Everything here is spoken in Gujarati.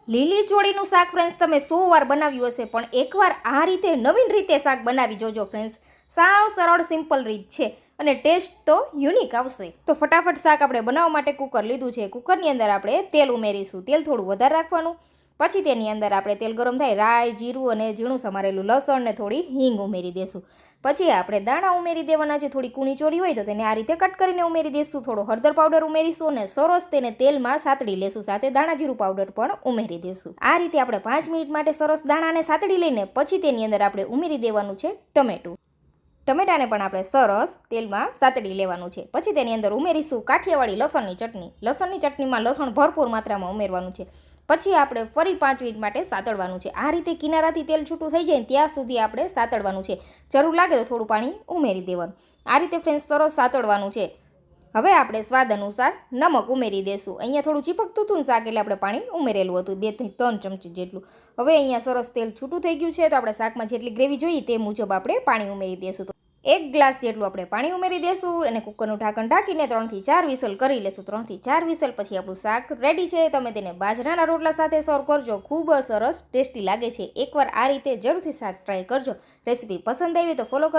લીલી ચોળીનું શાક ફ્રેન્ડ્સ તમે 100 વાર બનાવ્યું હશે, પણ એકવાર આ રીતે નવીન રીતે શાક બનાવી જોજો ફ્રેન્ડ્સ. સાવ સરળ સિમ્પલ રીત છે અને ટેસ્ટ તો યુનિક આવશે. તો ફટાફટ શાક આપણે બનાવવા માટે કુકર લીધું છે. કુકરની અંદર આપણે તેલ ઉમેરીશું. તેલ થોડું વધારે રાખવાનું. પછી તેની અંદર આપણે તેલ ગરમ થાય, રાઈ, જીરું અને ઝીણું સમારેલું લસણ ને થોડી હિંગ ઉમેરી દેશું. પછી આપણે દાણા ઉમેરી દેવાના છે. થોડી કૂણી ચોળી હોય તો તેને આ રીતે કટ કરીને ઉમેરી દેશું. થોડો હળદર પાવડર ઉમેરીશું અને સરસ તેને તેલમાં સાતળી લેશું. સાથે દાણા જીરું પાવડર પણ ઉમેરી દેશું. આ રીતે આપણે 5 મિનિટ માટે સરસ દાણાને સાતળી લઈને પછી તેની અંદર આપણે ઉમેરી દેવાનું છે ટમેટું. ટમેટાને પણ આપણે સરસ તેલમાં સાતળી લેવાનું છે. પછી તેની અંદર ઉમેરીશું કાઠિયાવાડી લસણની ચટણી. લસણની ચટણીમાં લસણ ભરપૂર માત્રામાં ઉમેરવાનું છે. પછી આપણે ફરી 5 મિનિટ માટે સાતળવાનું છે. આ રીતે કિનારાથી તેલ છૂટું થઈ જાય ત્યાં સુધી આપણે સાતળવાનું છે. જરૂર લાગે તો થોડું પાણી ઉમેરી દેવાનું. આ રીતે ફ્રેન્ડ્સ સરસ સાતળવાનું છે. હવે આપણે સ્વાદ અનુસાર નમક ઉમેરી દેશું. અહીંયા થોડું ચીપકતું હતું ને શાક એટલે આપણે પાણી ઉમેરેલું હતું, 2 થી 3 ચમચી જેટલું. હવે અહીંયા સરસ તેલ છૂટું થઈ ગયું છે તો આપણે શાકમાં જેટલી ગ્રેવી જોઈએ તે મુજબ આપણે પાણી ઉમેરી દેશું. 1 ગ્લાસ જેટલું આપણે પાણી ઉમેરી દેશું અને કુકરનું ઢાંકણ ઢાંકીને 3 થી 4 વિસલ કરી લેશું. 3 થી 4 વિસલ પછી આપણું શાક રેડી છે. તમે તેને બાજરાના રોટલા સાથે સર્વ કરજો. ખૂબ સરસ ટેસ્ટી લાગે છે. એકવાર આ રીતે જરૂરથી શાક ટ્રાય કરજો. રેસીપી પસંદ આવી તો ફોલો